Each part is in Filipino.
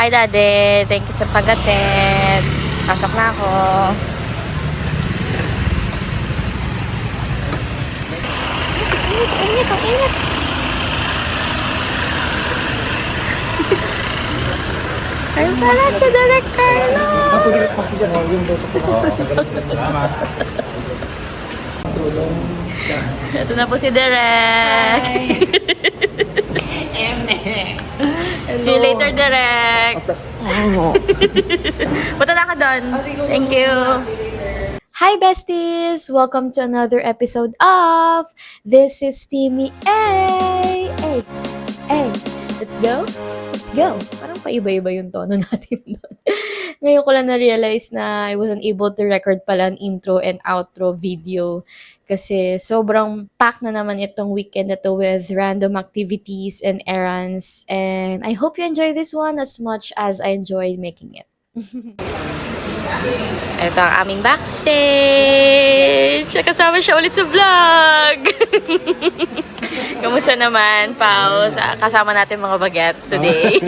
Bye, Daddy. Thank you sa pag-attend. Pasok na ako. Init, ang init. Ayun pala si Direk Carlo. Ito na po si Direk. See you later, Direk. Punta na ka doon. Thank you. Hi, besties! Welcome to another episode of This is Timmy A. Let's go? Let's go! Parang paiba-iba yung tono natin doon. Ngayon ko lang na-realize na I wasn't able to record pala an intro and outro video kasi sobrang packed na naman itong weekend na to with random activities and errands, and I hope you enjoy this one as much as I enjoyed making it. Ito ang aming backstage. Kasama siya ulit sa vlog. Kamusta naman, Pao? Kasama natin mga bagets today.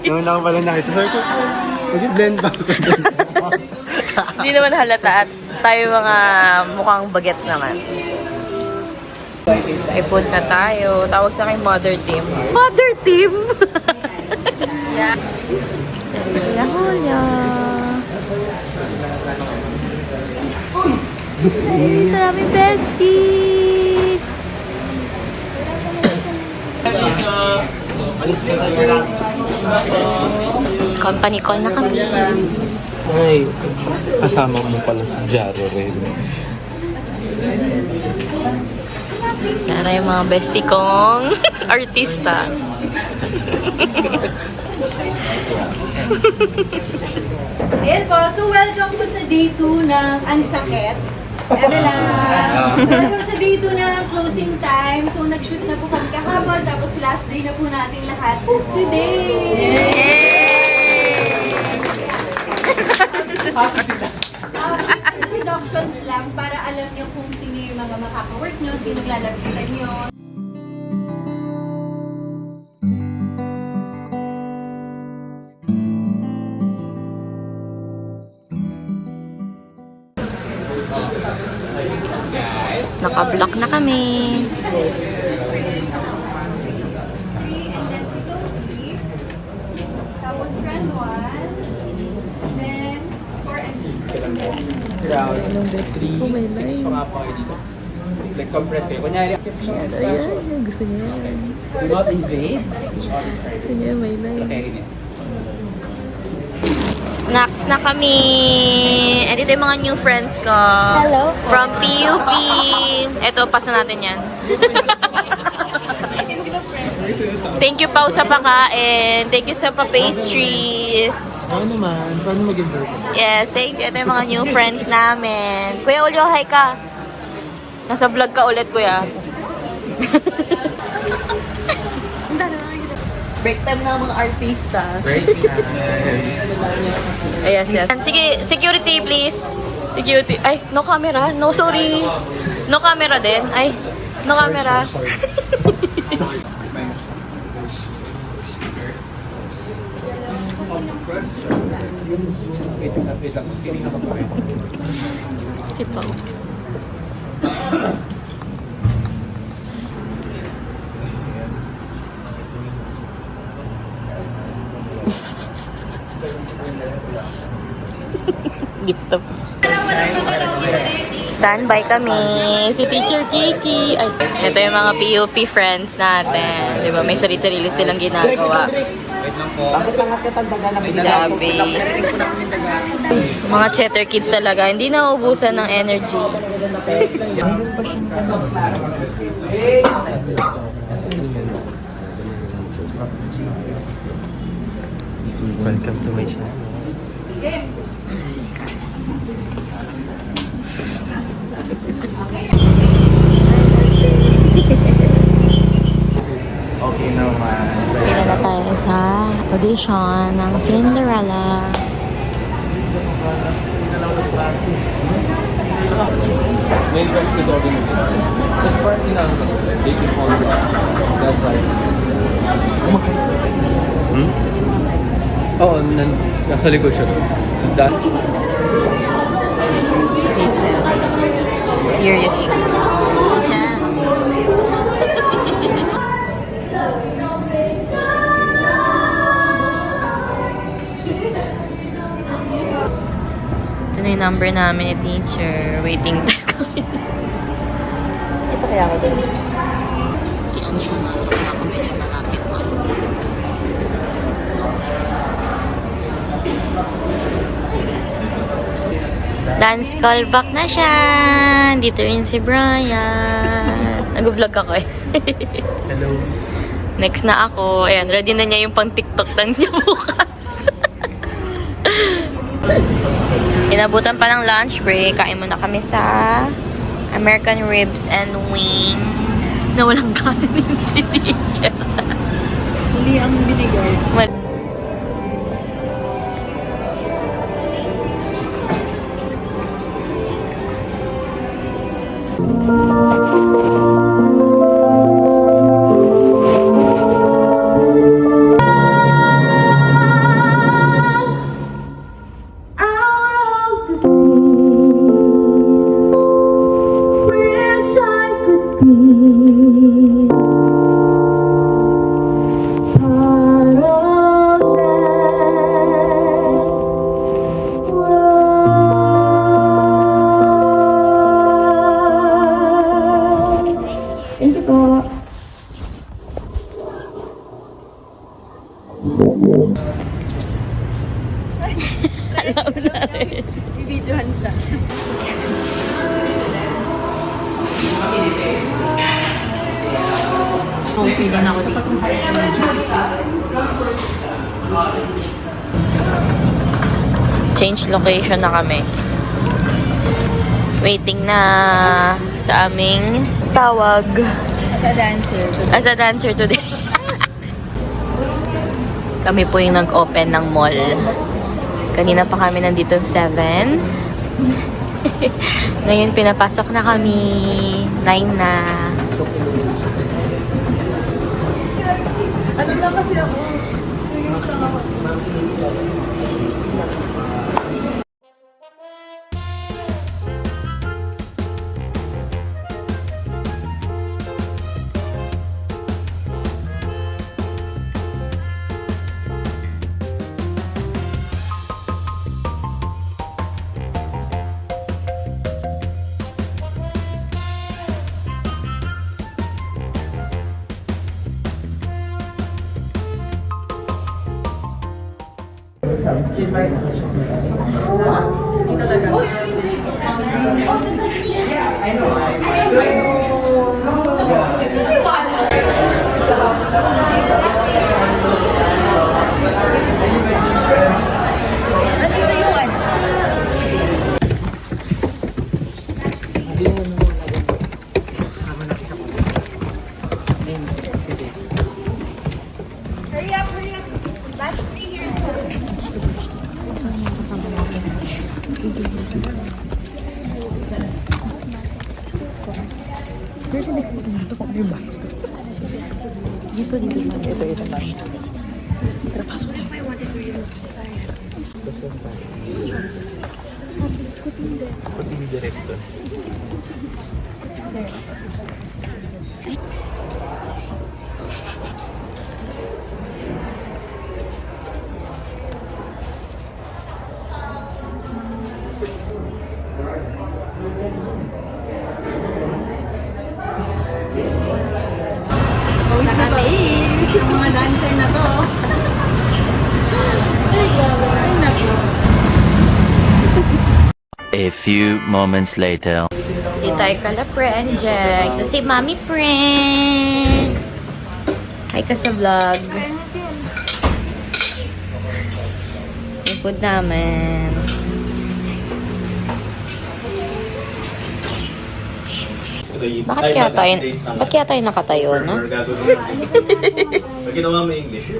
Noon ako pala nakita. Sabi ko, mag-blend ba? Hindi naman halata at tayo mga mukhang bagets naman. May food na tayo. Tawag sa akin Mother Team. Mother Team! Yeah. Hola, hola. Ay, saraming bestie! Company call na kami. Ay, kasama mo pala si Jaro rin. Yan na yung mga bestie kong artista. Ayan po, so welcome po sa day 2 ng Ansakit. Emela! Welcome sa day 2 ng closing time. So nag-shoot na po kami kahapon, tapos last day na po natin lahat today! Introductions lang para alam nyo kung sino yung mga makaka-work nyo, sino lalapitan nyo. Naka-block na kami. Tapos run 1, then 4 and Oh my God. Nag-compress kayo. Kunyari, Ayan, gusto niya yan. do not invade. Gusto niya, may life. Okay, Snacks na kami. And ito yung mga new friends ko. Hello. From PUP. Ito, pass na natin yan. Thank you, Pao, sa pakain. Thank you sa pa-pastries. Ano naman? Paano maging birthday? Yes, thank you. Ito yung mga new friends namin. Kuya Ulyo, hi ka. Nasa vlog ka ulit, kuya. Break time na mga artista. Break Yes, yes. Sige, security please. Security. Ay, no camera. No, sorry. No camera din. Ay, no camera. Wait lang. Kinig na ka pa rin. Si Pao. Gift tapos. Standby kami. Si Teacher Kiki. Ay, ito yung mga PUP friends natin. Di ba? May sarili-sarili silang ginagawa. Wait lang po. Grabe. Mga cheddar kids talaga. Hindi nauubusan ng energy. Welcome to my channel. Okay naman. Pila na tayo sa audition ng Cinderella. Main rights is organization. It's partly lang they can hold that's like Oo, nasa likod siya. Pizza. Serious siya. Pizza. Ito na yung number namin ni teacher. Waiting time kami. Ito kaya ako doon. Si Ange pumasok na ako. Medyo malapit pa. Dance call back na siya. Dito rin si Brian. Nag-vlog ako eh. Hello. Next na ako. Ayan, ready na niya yung pang TikTok dance niya bukas. Inabutan pa ng lunch break. Kain muna kami sa American ribs and wings na walang kanin si teacher. Hindi ang binigay. Bibidyohan siya. Coffee din ako dito. Change location na kami. Waiting na sa aming tawag. As a dancer today. Kami po yung nag-open ng mall. Kanina pa kami nandito 7. Ngayon pinapasok na kami. 9 na. Ano lang kasi ako? Director. Pawis na to. Yung mga dancer na to. Ay, naku. A few moments later. Di tayo kala project. Ito si Mami Friend. Hi ka sa vlog. Yung food namin. Bakit kaya tayo nakatayo, no? Pag ginawa mo English,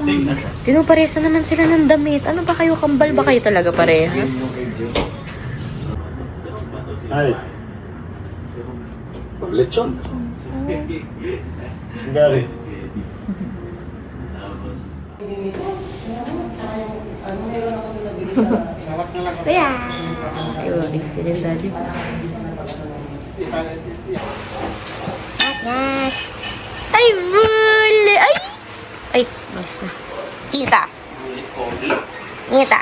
same na siya. Pinuparesa naman sila ng damit. Ano ba kayo? Kambal ba kayo talaga parehas? Ay. Lechon. Gary. Kuya! Ayun, feeling daddy. Yes! Ay, buli! Ay! Ay, mas na. Tita! Nita!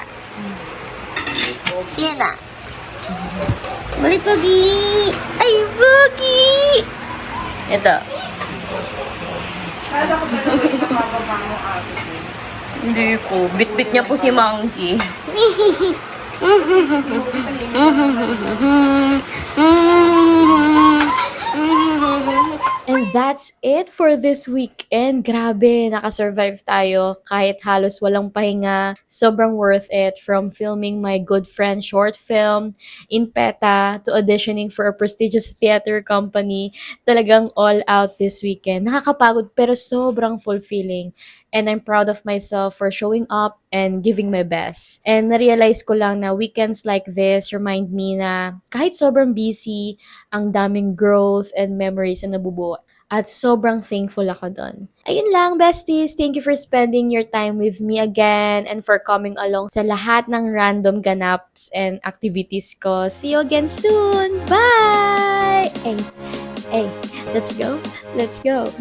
Sina! Balik, Pogi! Ay, Pogi! Ito. Hindi po. Bit-bit niya po si Monkey. And that's it for this weekend. Grabe, nakasurvive tayo kahit halos walang pahinga. Sobrang worth it, from filming my good friend short film in PETA to auditioning for a prestigious theater company. Talagang all out this weekend. Nakakapagod pero sobrang fulfilling. And I'm proud of myself for showing up and giving my best. And na-realize ko lang na weekends like this remind me na kahit sobrang busy, ang daming growth and memories na nabubuo. At sobrang thankful ako doon. Ayun lang, besties. Thank you for spending your time with me again and for coming along sa lahat ng random ganaps and activities ko. See you again soon. Bye! Hey, let's go. Let's go.